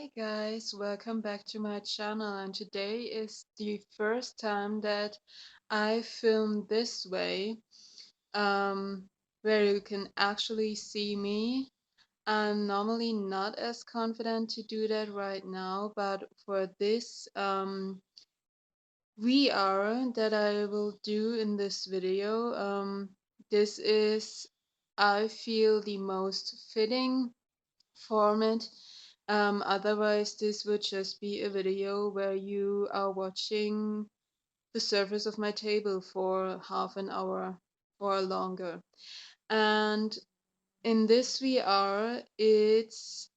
Hi guys, welcome back to my channel, and today is the first time that I film this way, where you can actually see me. I'm normally not as confident to do that right now, but for this VR that I will do in this video, this is, I feel, the most fitting format. Otherwise, this would just be a video where you are watching the surface of my table for half an hour or longer. And in this VR, it's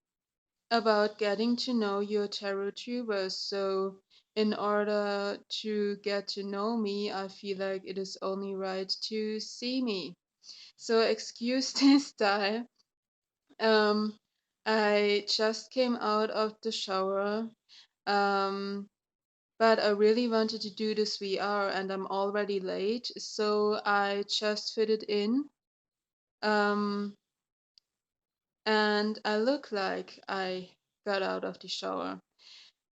about getting to know your tarot tubers. So, in order to get to know me, I feel like it is only right to see me. So, excuse this style. Um, I just came out of the shower, um, but I really wanted to do this VR and I'm already late, so I just fit it in. Um, and I look like I got out of the shower.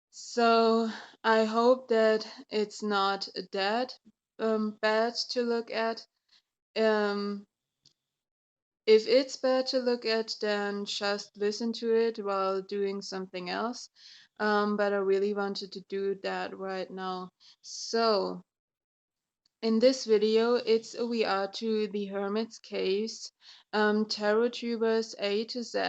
So I hope that it's not that bad to look at. Um, If it's bad to look at, then just listen to it while doing something else. But I really wanted to do that right now. So, in this video, it's a VR to the Hermit's Caves, Tarot Tubers A to Z,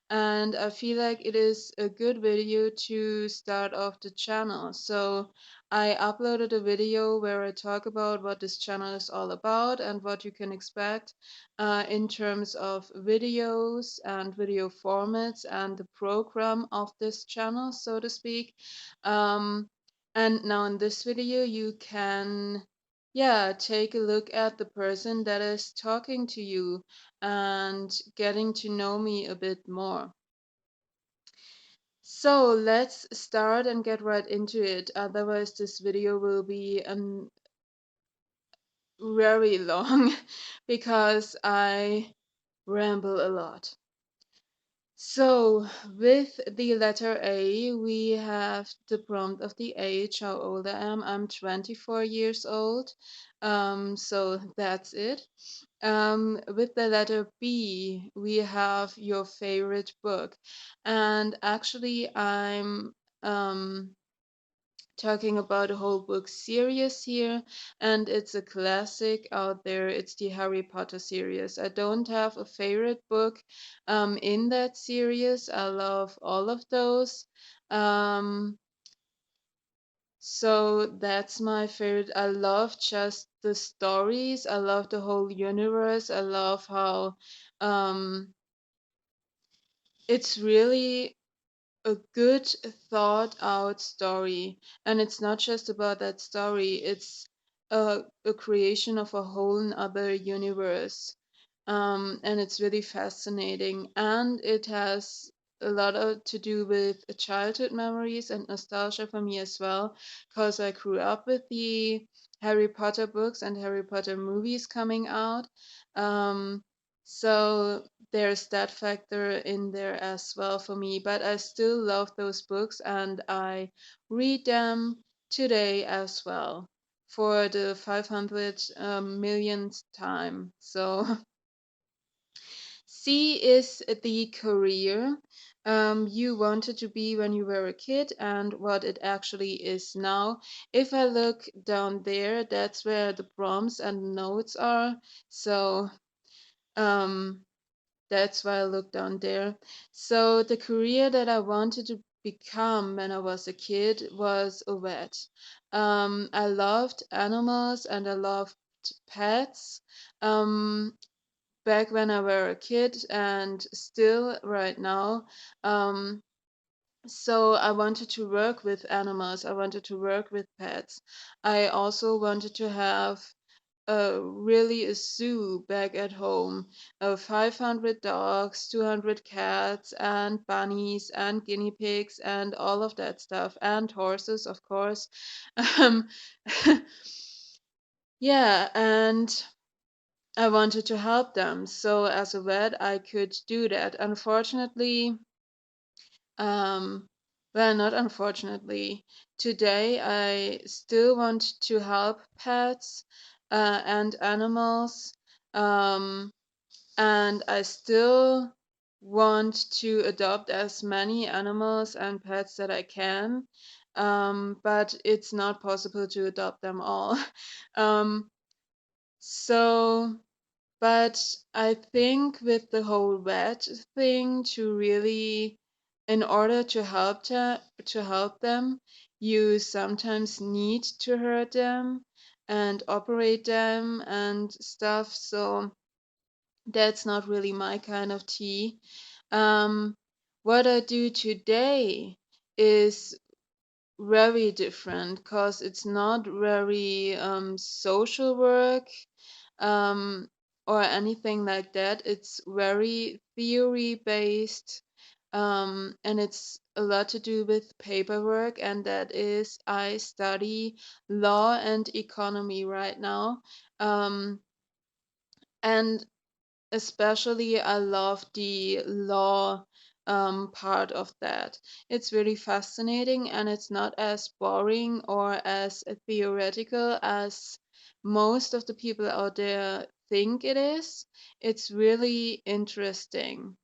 and I feel like it is a good video to start off the channel. So I uploaded a video where I talk about what this channel is all about and what you can expect in terms of videos and video formats and the program of this channel, so to speak. And now in this video, you can take a look at the person that is talking to you and getting to know me a bit more. So let's start and get right into it. Otherwise, this video will be very long because I ramble a lot. So, with the letter A, we have the prompt of the age, how old I am. I'm 24 years old. So that's it. With the letter B, we have your favorite book. And actually, I'm talking about a whole book series here, and it's a classic out there. It's the Harry Potter series. I don't have a favorite book in that series. I love all of those. Um, so that's my favorite. I love just the stories. I love the whole universe. I love how um, it's really a good thought out story, and it's not just about that story, it's a creation of a whole other universe. And it's really fascinating, and it has a lot to do with childhood memories and nostalgia for me as well, because I grew up with the Harry Potter books and Harry Potter movies coming out. So there's that factor in there as well for me, but I still love those books and I read them today as well for the 500 millionth time. So C is the career you wanted to be when you were a kid and what it actually is now. If I look down there, that's where the prompts and notes are. So um, that's why I look down there. So the career that I wanted to become when I was a kid was a vet. I loved animals and I loved pets. Back when I were a kid and still right now. Um, so I wanted to work with animals. I wanted to work with pets. I also wanted to have really a zoo back at home of 500 dogs, 200 cats, and bunnies, and guinea pigs, and all of that stuff, and horses, of course. Um, yeah, and I wanted to help them. So as a vet, I could do that. Unfortunately, Well, not unfortunately. Today, I still want to help pets and animals, um, and I still want to adopt as many animals and pets that I can, but it's not possible to adopt them all. um, so but I think with the whole vet thing, to really, in order to help them, you sometimes need to hurt them and operate them and stuff. So that's not really my kind of tea. Um, what I do today is very different because it's not very social work um, or anything like that. It's very theory based, and it's a lot to do with paperwork. And that is, I study law and economy right now. Um, and especially, I love the law part of that. It's really fascinating and it's not as boring or as theoretical as most of the people out there think it is. It's really interesting.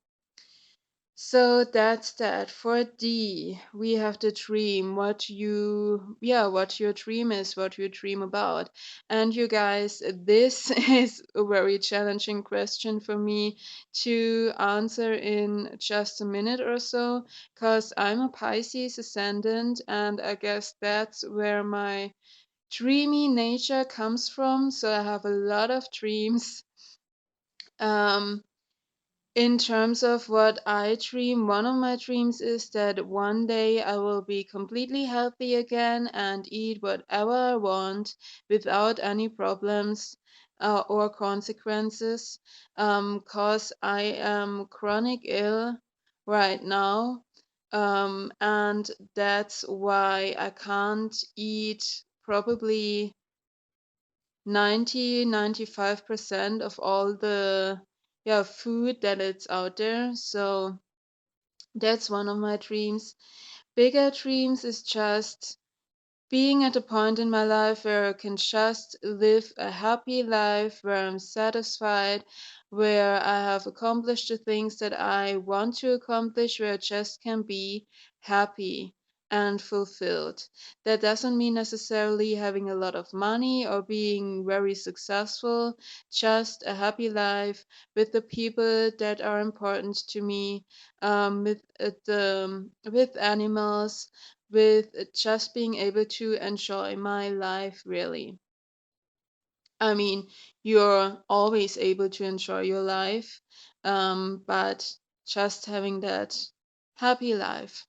So that's that. For D, we have the dream. What your dream is, what you dream about. And you guys, this is a very challenging question for me to answer in just a minute or so, because I'm a Pisces ascendant, and I guess that's where my dreamy nature comes from. So I have a lot of dreams. Um, in terms of what I dream, one of my dreams is that one day I will be completely healthy again and eat whatever I want without any problems or consequences. Cause I am chronic ill right now. And that's why I can't eat probably 95% of all the food that it's out there. So that's one of my dreams. Bigger dreams is just being at a point in my life where I can just live a happy life, where I'm satisfied, where I have accomplished the things that I want to accomplish, where I just can be happy and fulfilled. That doesn't mean necessarily having a lot of money or being very successful, just a happy life with the people that are important to me, with animals, with just being able to enjoy my life, really. I mean, you're always able to enjoy your life, but just having that happy life.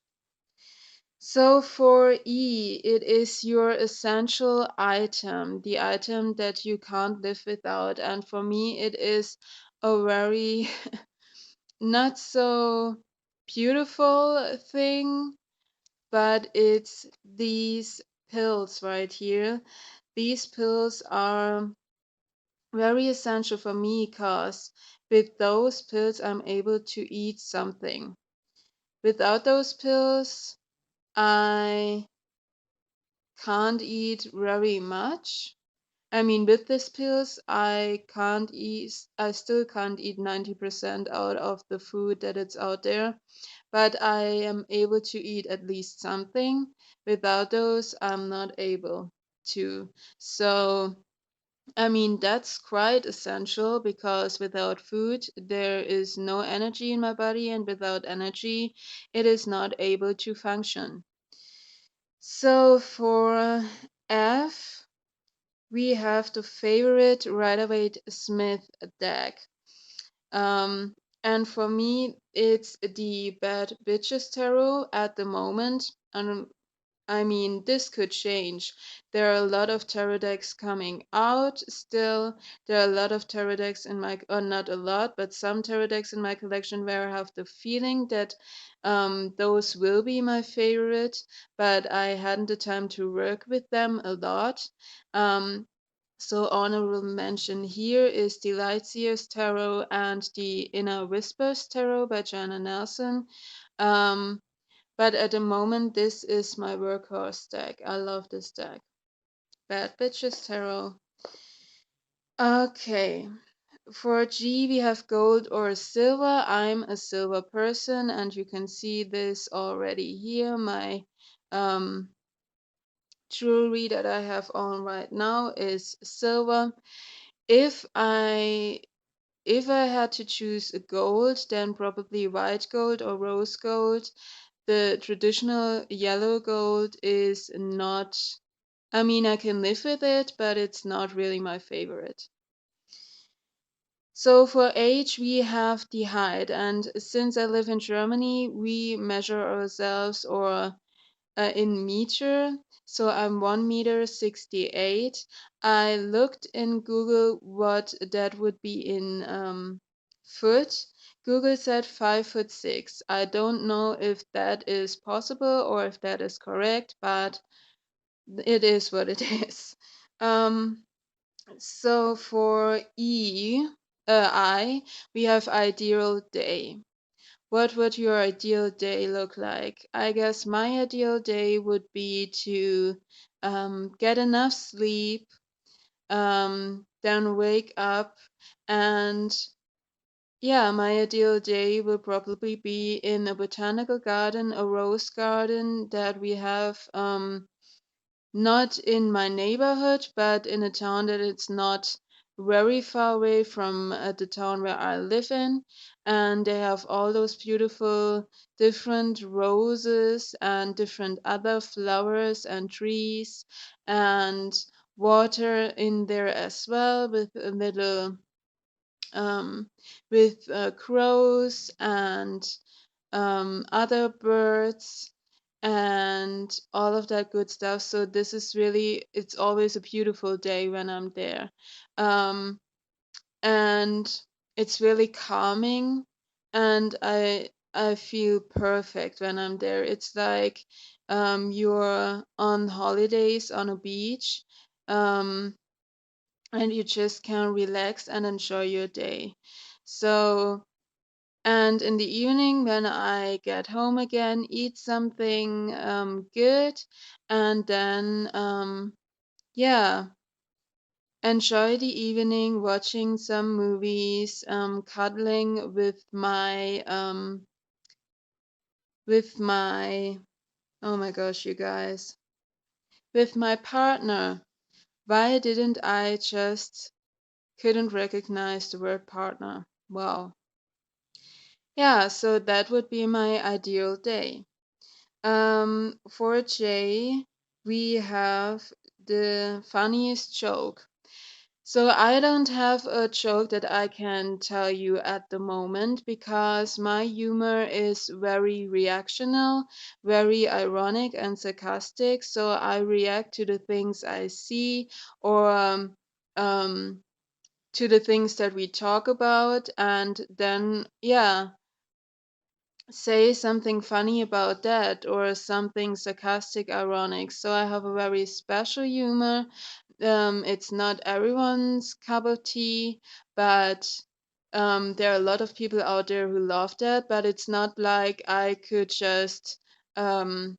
So for E, it is your essential item, the item that you can't live without. And for me, it is a very not so beautiful thing, but it's these pills right here. These pills are very essential for me because with those pills, I'm able to eat something. Without those pills, I can't eat very much. I mean, with these pills, I still can't eat 90% out of the food that it's out there, but I am able to eat at least something. Without those, I'm not able to. So, I mean, that's quite essential because without food, there is no energy in my body, and without energy, it is not able to function. So, for F, we have the favorite Rider-Waite-Smith deck. Um, and for me, it's the Bad Bitches Tarot at the moment. And I mean, this could change. There are a lot of tarot decks coming out still. There are a lot of tarot decks in my, or not a lot, but some tarot decks in my collection where I have the feeling that those will be my favorite, but I hadn't the time to work with them a lot. Um, so honorable mention here is the Lightseers Tarot and the Inner Whispers Tarot by Joanna Nelson. Um, But at the moment, this is my workhorse deck. I love this deck. Bad Bitches Tarot. Okay. For G, we have gold or silver. I'm a silver person, and you can see this already here. My jewelry that I have on right now is silver. If I had to choose a gold, then probably white gold or rose gold. The traditional yellow gold is not, I mean, I can live with it, but it's not really my favorite. So for age, we have the height, and since I live in Germany, we measure ourselves or in meter. So I'm 1 meter 68. I looked in Google what that would be in foot. Google said 5'6". I don't know if that is possible or if that is correct, but it is what it is. So for I, we have ideal day. What would your ideal day look like? I guess my ideal day would be to get enough sleep, then wake up, and yeah, my ideal day will probably be in a botanical garden, a rose garden that we have not in my neighborhood, but in a town that it's not very far away from the town where I live in. And they have all those beautiful different roses and different other flowers and trees and water in there as well with a little with crows and other birds and all of that good stuff. So this is really, it's always a beautiful day when I'm there. Um, and it's really calming and I feel perfect when I'm there. It's like you're on holidays on a beach and you just can relax and enjoy your day. So and in the evening, when I get home again, eat something good, and then yeah, enjoy the evening watching some movies, cuddling with my oh my gosh, you guys, with my partner. Why didn't I just couldn't recognize the word partner? Wow. Yeah, so that would be my ideal day. For Jay, we have the funniest joke. So I don't have a joke that I can tell you at the moment because my humor is very reactional, very ironic and sarcastic. So I react to the things I see or um, to the things that we talk about, and then yeah, say something funny about that or something sarcastic, ironic. So I have a very special humor. It's not everyone's cup of tea, but there are a lot of people out there who love that. But it's not like I could just um,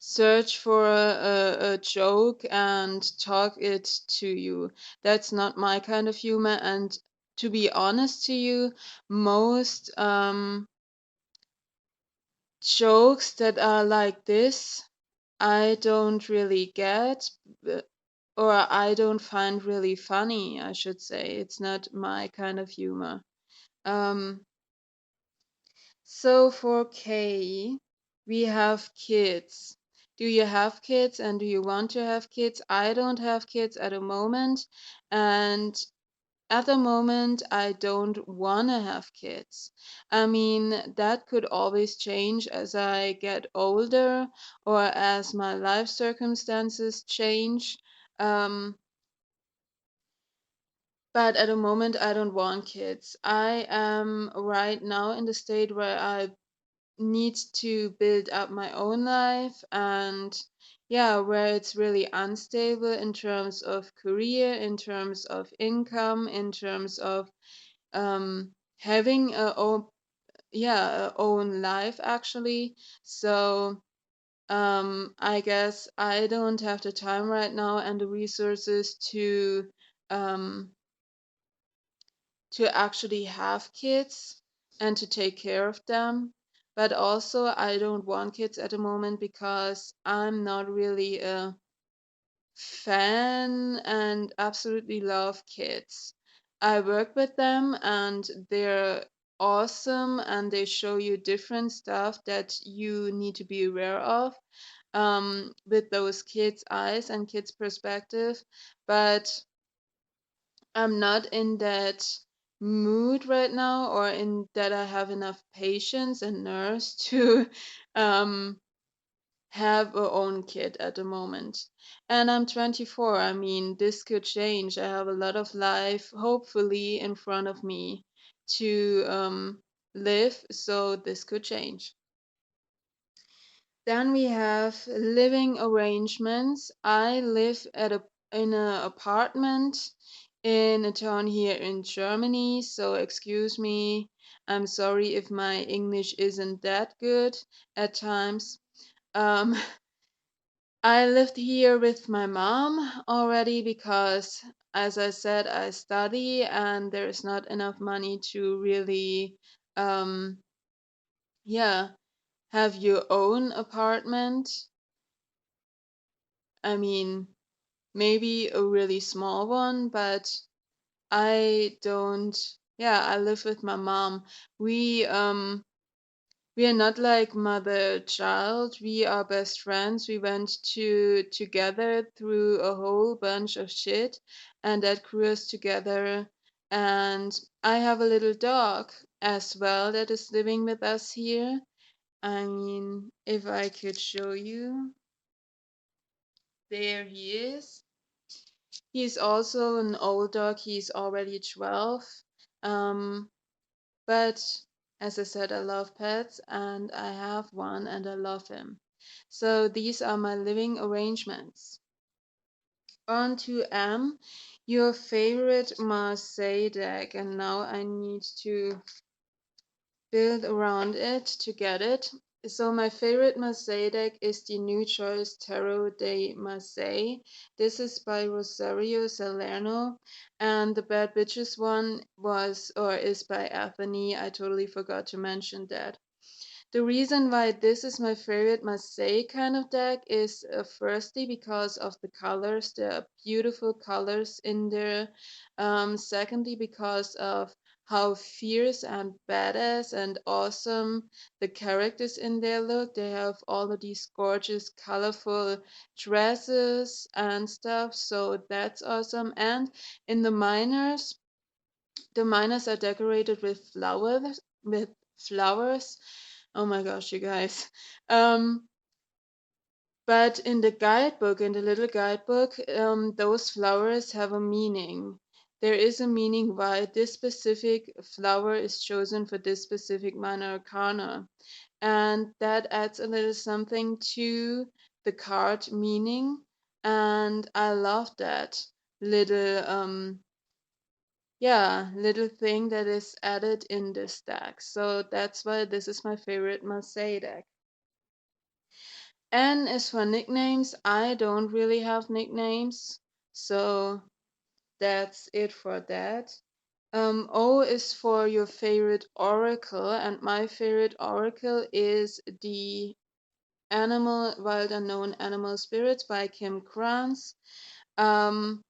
search for a joke and talk it to you. That's not my kind of humor. And to be honest to you, most jokes that are like this, I don't really get, or I don't find really funny, I should say. It's not my kind of humor. Um, so for K, we have kids. Do you have kids and do you want to have kids? I don't have kids at the moment, and at the moment, I don't want to have kids. I mean, that could always change as I get older or as my life circumstances change. Um, but at the moment, I don't want kids. I am right now in the state where I need to build up my own life and yeah, where it's really unstable in terms of career, in terms of income, in terms of having own life actually. So I guess I don't have the time right now and the resources um to actually have kids and to take care of them. But also, I don't want kids at the moment because I'm not really a fan and absolutely love kids. I work with them and they're awesome and they show you different stuff that you need to be aware of with those kids' eyes and kids' perspective. But I'm not in that mood right now or in that I have enough patience and nerves to um have a own kid at the moment. And I'm 24. I mean, this could change. I have a lot of life hopefully in front of me to live, so this could change. Then we have living arrangements. I live in an apartment in a town here in Germany, so excuse me. I'm sorry if my English isn't that good at times. Um, I lived here with my mom already because, as I said, I study and there is not enough money to really, um, yeah, have your own apartment. I mean, maybe a really small one, but I don't. Yeah, I live with my mom. We are not like mother child. We are best friends. We went to together through a whole bunch of shit, and that grew us together. And I have a little dog as well that is living with us here. I mean, if I could show you, there he is. He's also an old dog. He's already 12. Um, but as I said, I love pets and I have one and I love him. So these are my living arrangements. On to M, your favorite Marseille deck. And now I need to build around it to get it. So my favorite Marseille deck is the New Choice Tarot de Marseille. This is by Rosario Salerno, and the Bad Bitches one was or is by Anthony. I totally forgot to mention that. The reason why this is my favorite Marseille kind of deck is firstly because of the colors. There are beautiful colors in there. Secondly, because of how fierce and badass and awesome the characters in there look. They have all of these gorgeous, colorful dresses and stuff. So that's awesome. And in the minors are decorated with flowers. Oh my gosh, you guys. Um, but in the guidebook, in the little guidebook, those flowers have a meaning. There is a meaning why this specific flower is chosen for this specific minor arcana. And that adds a little something to the card meaning. And I love that little little thing that is added in this deck. So that's why this is my favorite Marseille deck. N is for nicknames. I don't really have nicknames, so that's it for that. O is for your favorite oracle, and my favorite oracle is the Animal Wild Unknown Animal Spirits by Kim Krans. Um,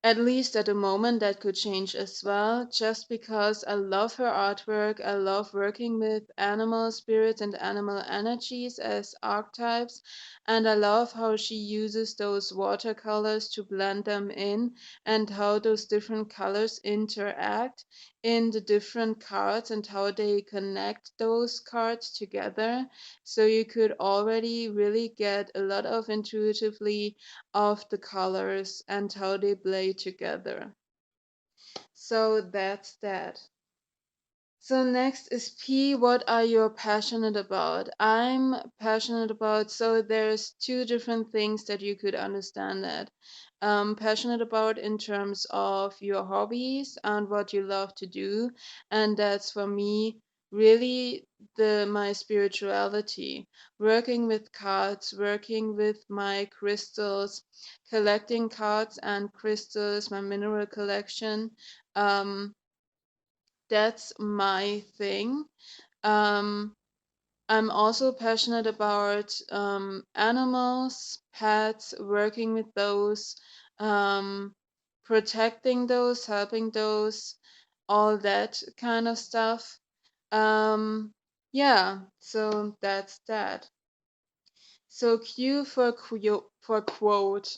At least at the moment, that could change as well, just because I love her artwork. I love working with animal spirits and animal energies as archetypes, and I love how she uses those watercolors to blend them in and how those different colors interact in the different cards and how they connect those cards together. So you could already really get a lot of intuitively of the colors and how they play together. So that's that. So next is P. What are you passionate about? I'm passionate about, so there's two different things that you could understand that. Passionate about in terms of your hobbies and what you love to do. And that's for me really the my spirituality, working with cards, working with my crystals, collecting cards and crystals, my mineral collection. Um, that's my thing. Um, I'm also passionate about animals, pets, working with those, um, protecting those, helping those, all that kind of stuff. Yeah, so that's that. So Q for quote.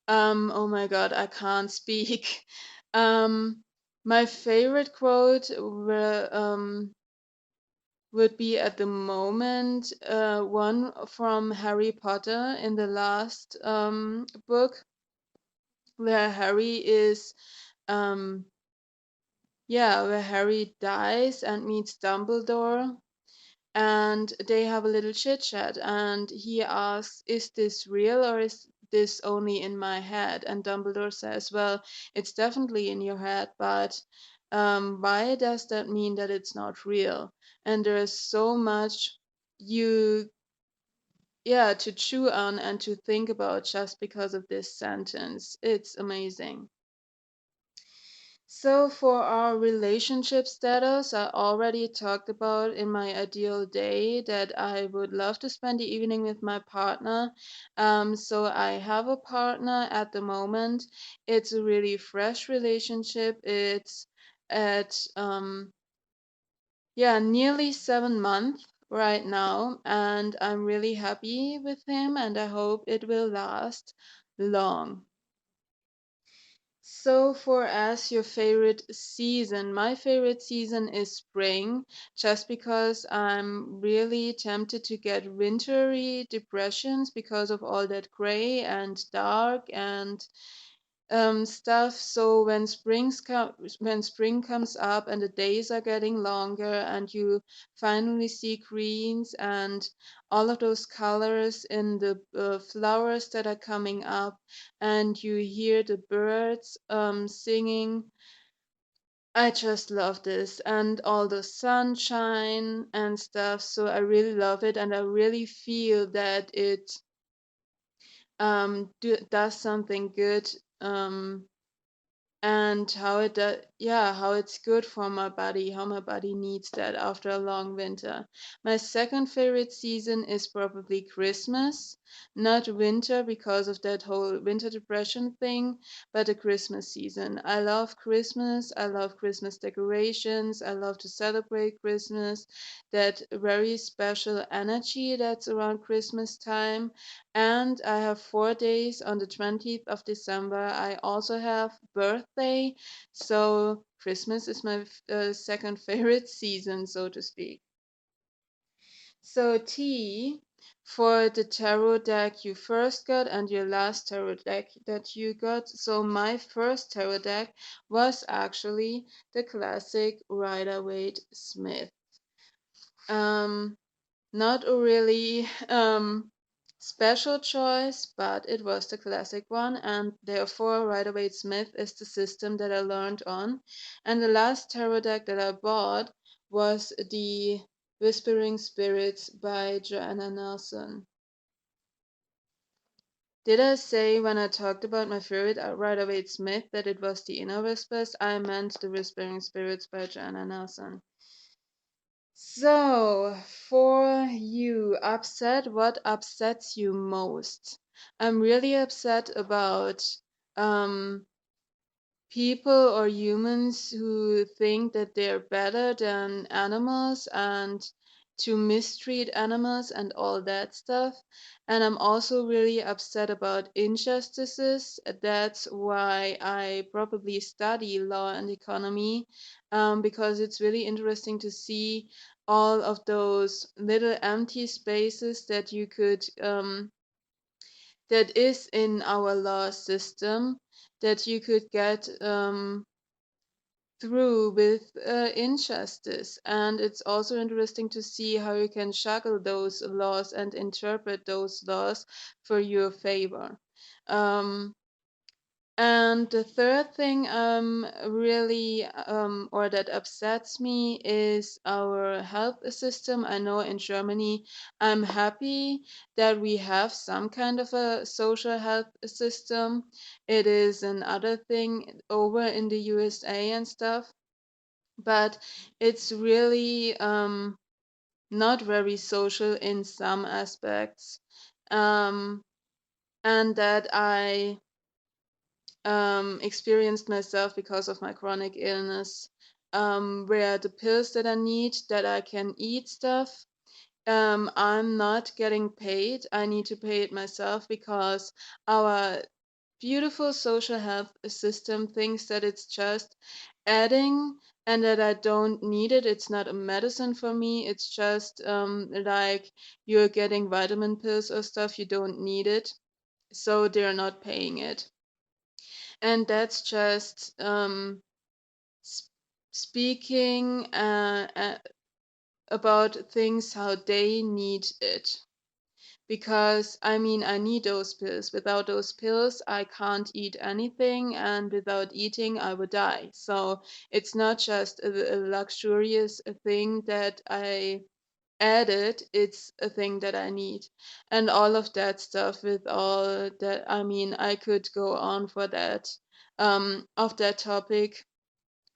Oh my God, I can't speak. Um, my favorite quote would be at the moment one from Harry Potter in the last book, where Harry is um, yeah, where Harry dies and meets Dumbledore, and they have a little chit chat, and he asks, is this real or is this only in my head? And Dumbledore says, well, it's definitely in your head, but why does that mean that it's not real? And there is so much you yeah to chew on and to think about just because of this sentence. It's amazing. So for our relationship status, I already talked about in my ideal day that I would love to spend the evening with my partner. So I have a partner at the moment. It's a really fresh relationship. It's at yeah, nearly 7 months right now, and I'm really happy with him, and I hope it will last long. So for us, your favorite season. My favorite season is spring, just because I'm really tempted to get wintry depressions because of all that gray and dark and stuff. So when spring comes up and the days are getting longer and you finally see greens and all of those colors in the flowers that are coming up, and you hear the birds singing. I just love this, and all the sunshine and stuff. So I really love it, and I really feel that it does something good. And how it yeah, how it's good for my body, how my body needs that after a long winter. My second favorite season is probably Christmas, not winter because of that whole winter depression thing, but the Christmas season. I love Christmas, I love Christmas decorations, I love to celebrate Christmas, that very special energy that's around Christmas time. And I have 4 days on the 20th of December. I also have birthday. So Christmas is my second favorite season, so to speak. So T for the tarot deck you first got and your last tarot deck that you got. So my first tarot deck was actually the classic Rider-Waite-Smith. Um, Not a really special choice, but it was the classic one, and therefore Rider-Waite-Smith is the system that I learned on. And the last tarot deck that I bought was the Whispering Spirits by Joanna Nelson. Did I say when I talked about my favorite Rider-Waite-Smith that it was the Inner Whispers? I meant the Whispering Spirits by Joanna Nelson. So, for you, upset, what upsets you most? I'm really upset about um, people or humans who think that they're better than animals and to mistreat animals and all that stuff. And I'm also really upset about injustices. That's why I probably study law and economy, because it's really interesting to see all of those little empty spaces that you could that is in our law system that you could get through with injustice. And it's also interesting to see how you can juggle those laws and interpret those laws for your favor. Um, And the third thing really or that upsets me is our health system. I know in Germany, I'm happy that we have some kind of a social health system. It is another thing over in the USA and stuff, but it's really not very social in some aspects. Um, and that I experienced myself because of my chronic illness, where the pills that I need, that I can eat stuff, I'm not getting paid. I need to pay it myself because our beautiful social health system thinks that it's just adding and that I don't need it. It's not a medicine for me. It's just like you're getting vitamin pills or stuff, you don't need it. So they're not paying it. And that's just s- speaking about things how they need it. Because I mean, I need those pills. Without those pills, I can't eat anything, and without eating, I would die. So it's not just a luxurious thing that I added, it's a thing that I need. And all of that stuff with all that, I mean, I could go on for that, of that topic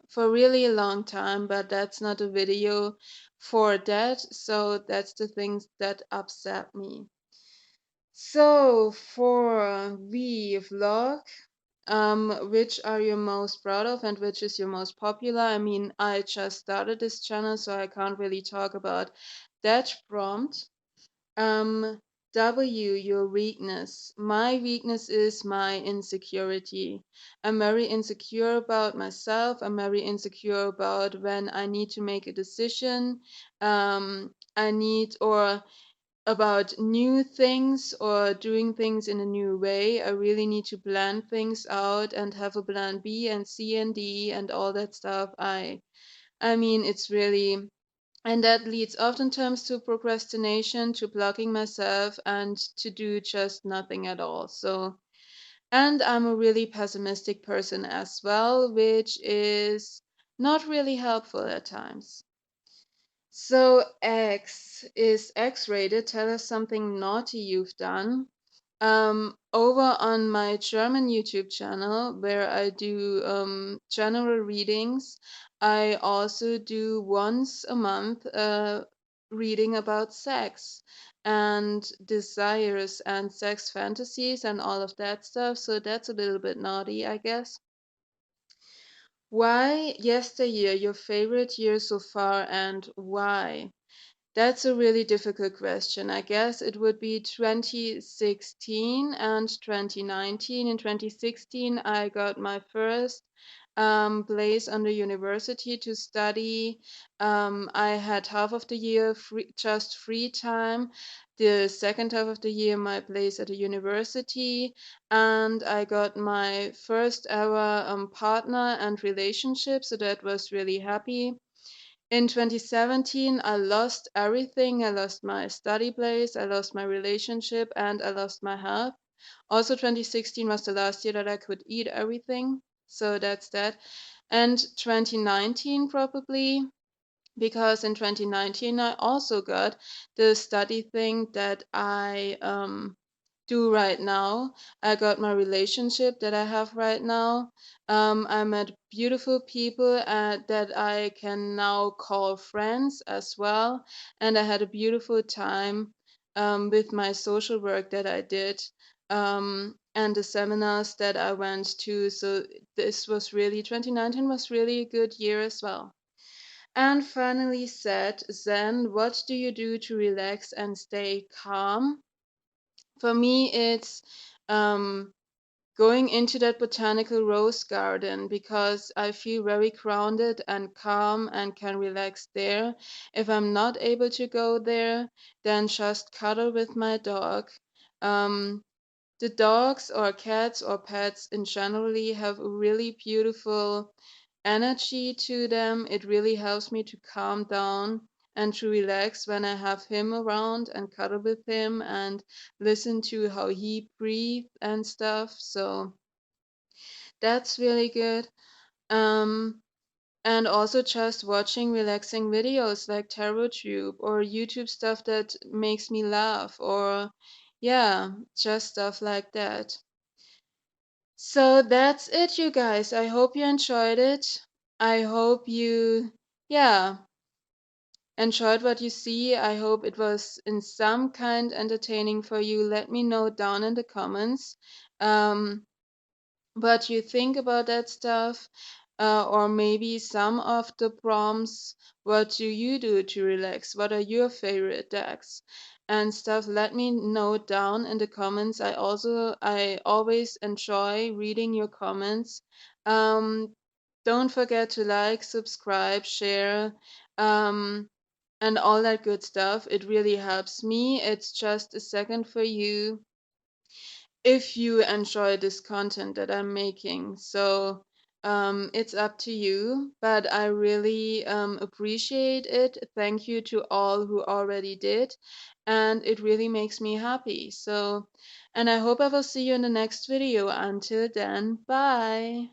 for really a long time, but that's not a video for that. So that's the things that upset me. So for the vlog, which are you most proud of and which is your most popular? I mean, I just started this channel, so I can't really talk about that prompt. Um, W, your weakness. My weakness is my insecurity. I'm very insecure about myself. I'm very insecure about when I need to make a decision. I need, or about new things or doing things in a new way. I really need to plan things out and have a plan B and C and D and all that stuff. I mean, it's really, and that leads oftentimes to procrastination, to blocking myself, and to do just nothing at all. So, and I'm a really pessimistic person as well, which is not really helpful at times. So, X is X rated. Tell us something naughty you've done. Over on my German YouTube channel, where I do general readings, I also do once a month reading about sex and desires and sex fantasies and all of that stuff. So that's a little bit naughty, I guess. Why yesteryear your favorite year so far and why? That's a really difficult question. I guess it would be 2016 and 2019. In 2016, I got my first place on the university to study. I had half of the year free, just free time. The second half of the year, my place at the university, and I got my first ever partner and relationship. So that was really happy. In 2017, I lost everything. I lost my study place, I lost my relationship, and I lost my health. Also, 2016 was the last year that I could eat everything. So that's that. And 2019, probably, because in 2019 I also got the study thing that I do right now. I got my relationship that I have right now. I met beautiful people that I can now call friends as well. And I had a beautiful time with my social work that I did, and the seminars that I went to. So this was really, 2019 was really a good year as well. And finally said, Zen, what do you do to relax and stay calm? For me, it's um, going into that botanical rose garden because I feel very grounded and calm and can relax there. If I'm not able to go there, then just cuddle with my dog. Um, the dogs or cats or pets in generally have a really beautiful energy to them. It really helps me to calm down and to relax when I have him around and cuddle with him and listen to how he breathes and stuff. So That's really good. Um, and also just watching relaxing videos like Tarot Tube or YouTube stuff that makes me laugh, or yeah, just stuff like that. So that's it, you guys. I hope you enjoyed it. I hope you, yeah, enjoyed what you see. I hope it was in some kind entertaining for you. Let me know down in the comments. Um, what you think about that stuff, or maybe some of the prompts. What do you do to relax? What are your favorite decks and stuff? Let me know down in the comments. I always enjoy reading your comments. um, don't forget to like, subscribe, share, um, and all that good stuff. It really helps me. It's just a second for you if you enjoy this content that I'm making. So it's up to you, but I really appreciate it. Thank you to all who already did, and it really makes me happy. So, and I hope I will see you in the next video. Until then, bye.